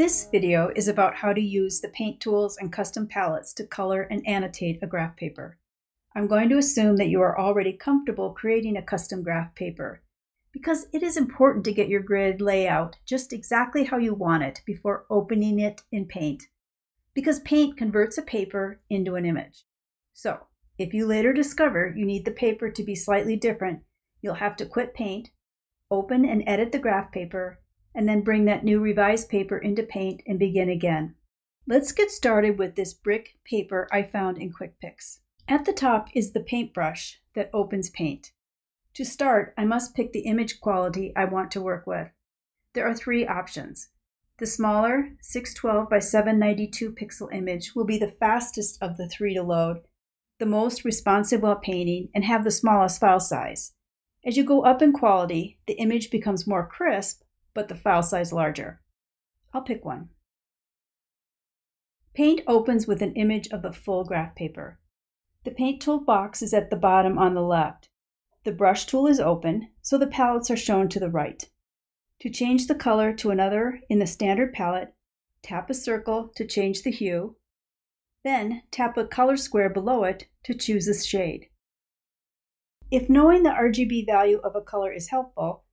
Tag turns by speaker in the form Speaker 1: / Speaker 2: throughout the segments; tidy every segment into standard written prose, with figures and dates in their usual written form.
Speaker 1: This video is about how to use the paint tools and custom palettes to color and annotate a graph paper. I'm going to assume that you are already comfortable creating a custom graph paper, because it is important to get your grid layout just exactly how you want it before opening it in Paint, because Paint converts a paper into an image. So, if you later discover you need the paper to be slightly different, you'll have to quit Paint, open and edit the graph paper, and then bring that new revised paper into Paint and begin again. Let's get started with this brick paper I found in Quick Picks. At the top is the paintbrush that opens Paint. To start, I must pick the image quality I want to work with. There are three options. The smaller 612 by 792 pixel image will be the fastest of the three to load, the most responsive while painting, and have the smallest file size. As you go up in quality, the image becomes more crisp, but the file size larger. I'll pick one. Paint opens with an image of the full graph paper. The Paint tool box is at the bottom on the left. The brush tool is open, so the palettes are shown to the right. To change the color to another in the standard palette, tap a circle to change the hue, then tap a color square below it to choose a shade. If knowing the RGB value of a color is helpful,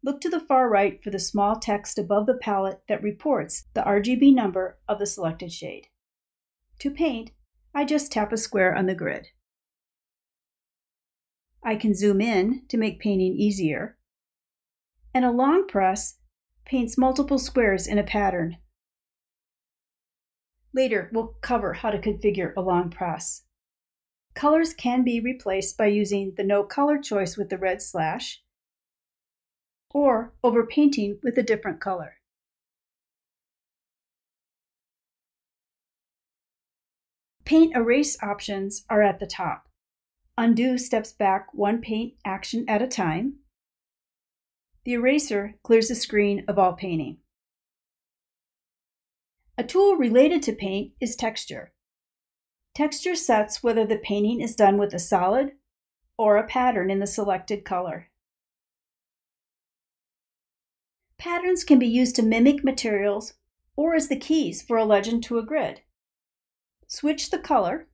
Speaker 1: look to the far right for the small text above the palette that reports the RGB number of the selected shade. To paint, I just tap a square on the grid. I can zoom in to make painting easier, and a long press paints multiple squares in a pattern. Later, we'll cover how to configure a long press. Colors can be replaced by using the No Color choice with the red slash, or overpainting with a different color. Paint erase options are at the top. Undo steps back one paint action at a time. The eraser clears the screen of all painting. A tool related to paint is texture. Texture sets whether the painting is done with a solid or a pattern in the selected color. Patterns can be used to mimic materials or as the keys for a legend to a grid. Switch the color,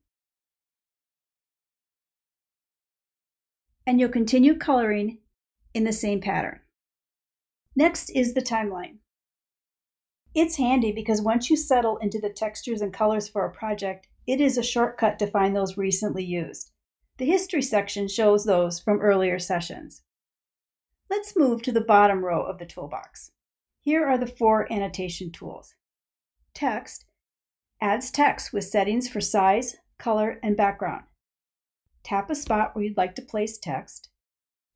Speaker 1: and you'll continue coloring in the same pattern. Next is the timeline. It's handy because once you settle into the textures and colors for a project, it is a shortcut to find those recently used. The history section shows those from earlier sessions. Let's move to the bottom row of the toolbox. Here are the four annotation tools. Text adds text with settings for size, color, and background. Tap a spot where you'd like to place text.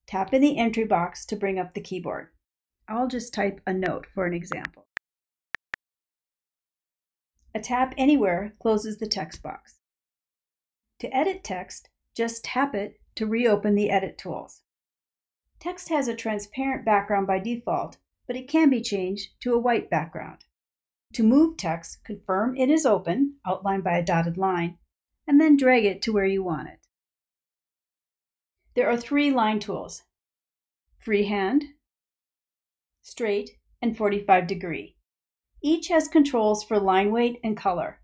Speaker 1: Tap in the entry box to bring up the keyboard. I'll just type a note for an example. A tap anywhere closes the text box. To edit text, just tap it to reopen the edit tools. Text has a transparent background by default, but it can be changed to a white background. To move text, confirm it is open, outlined by a dotted line, and then drag it to where you want it. There are three line tools: freehand, straight, and 45 degree. Each has controls for line weight and color.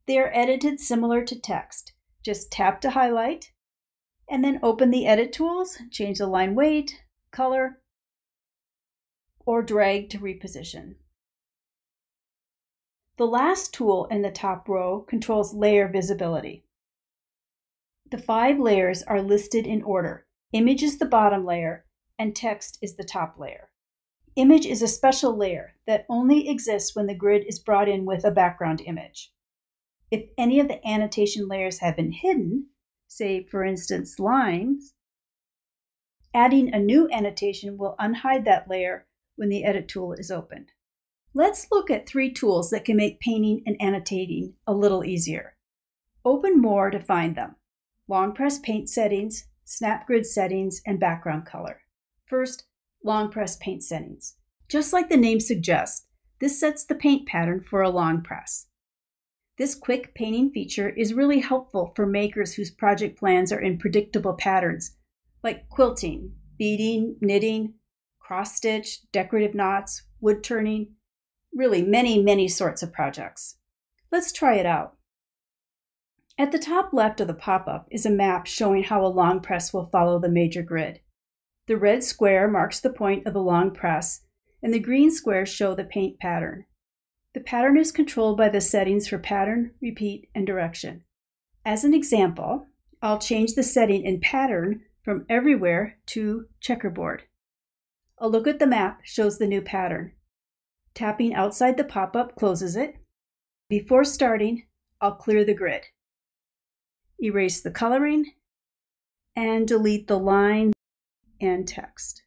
Speaker 1: They are edited similar to text. Just tap to highlight, and then open the edit tools, change the line weight, color, or drag to reposition. The last tool in the top row controls layer visibility. The 5 layers are listed in order. Image is the bottom layer, and text is the top layer. Image is a special layer that only exists when the grid is brought in with a background image. If any of the annotation layers have been hidden, say for instance lines, adding a new annotation will unhide that layer when the edit tool is opened. Let's look at 3 tools that can make painting and annotating a little easier. Open more to find them: long press paint settings, snap grid settings, and background color. First, long press paint settings. Just like the name suggests, this sets the paint pattern for a long press. This quick painting feature is really helpful for makers whose project plans are in predictable patterns, like quilting, beading, knitting, cross stitch, decorative knots, wood turning, really many sorts of projects. Let's try it out. At the top left of the pop-up is a map showing how a long press will follow the major grid. The red square marks the point of the long press, and the green squares show the paint pattern. The pattern is controlled by the settings for pattern, repeat, and direction. As an example, I'll change the setting in pattern from everywhere to checkerboard. A look at the map shows the new pattern. Tapping outside the pop-up closes it. Before starting, I'll clear the grid, erase the coloring, and delete the line and text.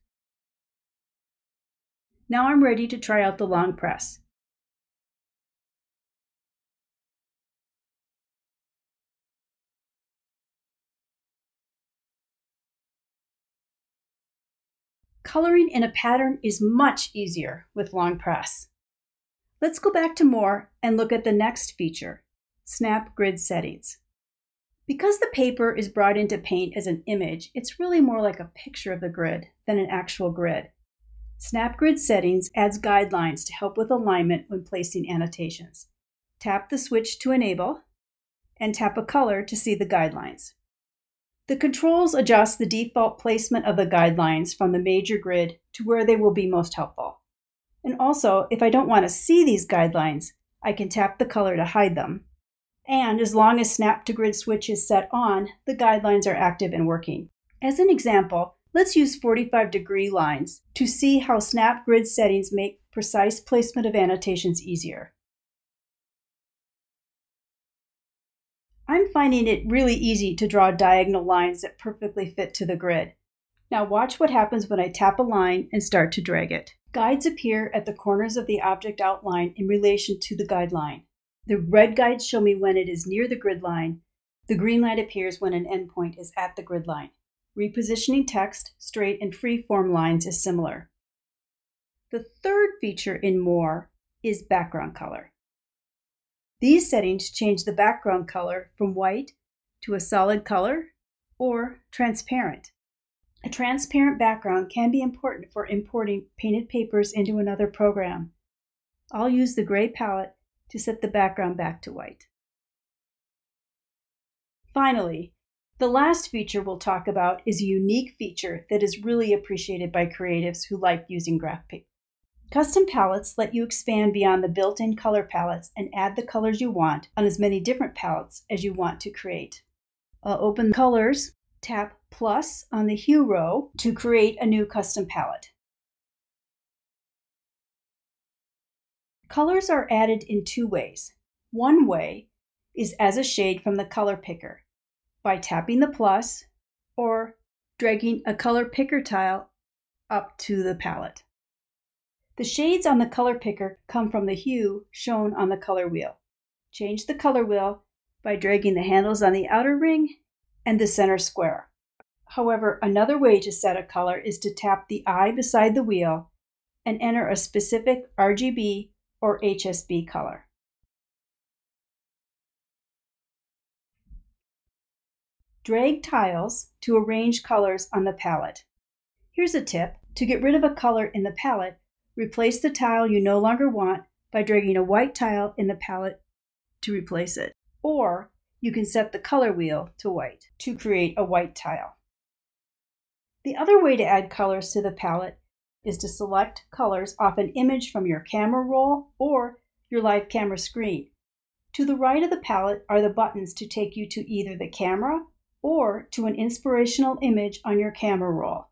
Speaker 1: Now I'm ready to try out the long press. Coloring in a pattern is much easier with long press. Let's go back to more and look at the next feature, Snap Grid Settings. Because the paper is brought into Paint as an image, it's really more like a picture of the grid than an actual grid. Snap Grid Settings adds guidelines to help with alignment when placing annotations. Tap the switch to enable, and tap a color to see the guidelines. The controls adjust the default placement of the guidelines from the major grid to where they will be most helpful. And also, if I don't want to see these guidelines, I can tap the color to hide them. And as long as Snap to Grid switch is set on, the guidelines are active and working. As an example, let's use 45-degree lines to see how Snap Grid settings make precise placement of annotations easier. I'm finding it really easy to draw diagonal lines that perfectly fit to the grid. Now watch what happens when I tap a line and start to drag it. Guides appear at the corners of the object outline in relation to the guideline. The red guides show me when it is near the grid line. The green line appears when an endpoint is at the grid line. Repositioning text, straight and free form lines is similar. The third feature in More is background color. These settings change the background color from white to a solid color or transparent. A transparent background can be important for importing painted papers into another program. I'll use the gray palette to set the background back to white. Finally, the last feature we'll talk about is a unique feature that is really appreciated by creatives who like using graph paper. Custom palettes let you expand beyond the built-in color palettes and add the colors you want on as many different palettes as you want to create. I'll open Colors, tap plus on the Hue row to create a new custom palette. Colors are added in two ways. One way is as a shade from the color picker by tapping the plus or dragging a color picker tile up to the palette. The shades on the color picker come from the hue shown on the color wheel. Change the color wheel by dragging the handles on the outer ring and the center square. However, another way to set a color is to tap the eye beside the wheel and enter a specific RGB or HSB color. Drag tiles to arrange colors on the palette. Here's a tip. To get rid of a color in the palette, replace the tile you no longer want by dragging a white tile in the palette to replace it. Or you can set the color wheel to white to create a white tile. The other way to add colors to the palette is to select colors off an image from your camera roll or your live camera screen. To the right of the palette are the buttons to take you to either the camera or to an inspirational image on your camera roll.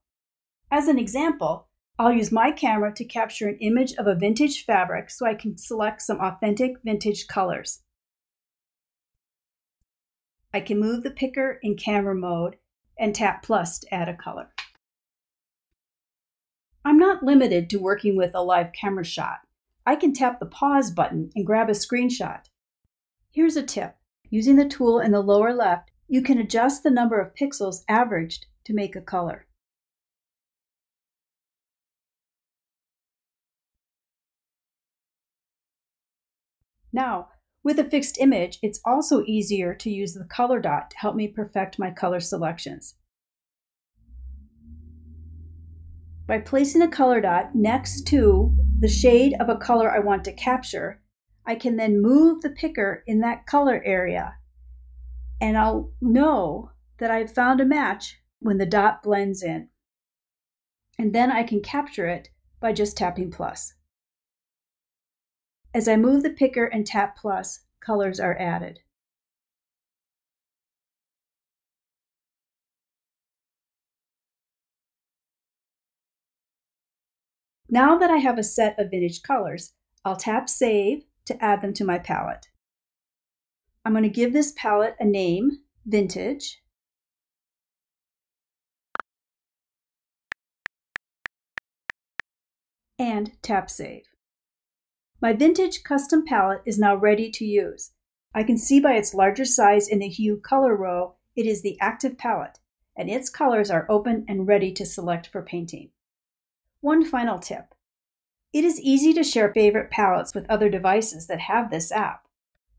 Speaker 1: As an example, I'll use my camera to capture an image of a vintage fabric so I can select some authentic vintage colors. I can move the picker in camera mode and tap plus to add a color. I'm not limited to working with a live camera shot. I can tap the pause button and grab a screenshot. Here's a tip. Using the tool in the lower left, you can adjust the number of pixels averaged to make a color. Now, with a fixed image, it's also easier to use the color dot to help me perfect my color selections. By placing a color dot next to the shade of a color I want to capture, I can then move the picker in that color area, and I'll know that I've found a match when the dot blends in. And then I can capture it by just tapping plus. As I move the picker and tap plus, colors are added. Now that I have a set of vintage colors, I'll tap Save to add them to my palette. I'm going to give this palette a name, Vintage. And tap Save. My Vintage custom palette is now ready to use. I can see by its larger size in the Hue color row, it is the active palette, and its colors are open and ready to select for painting. One final tip. It is easy to share favorite palettes with other devices that have this app.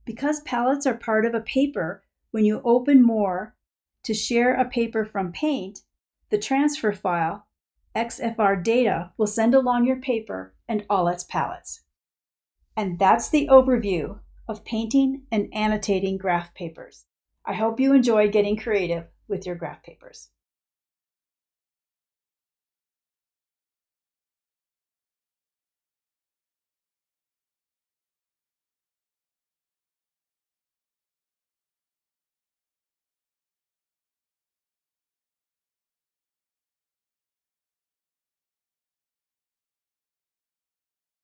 Speaker 1: Because palettes are part of a paper, when you open More to share a paper from Paint, the transfer file, XFR data, will send along your paper and all its palettes. And that's the overview of painting and annotating graph papers. I hope you enjoy getting creative with your graph papers.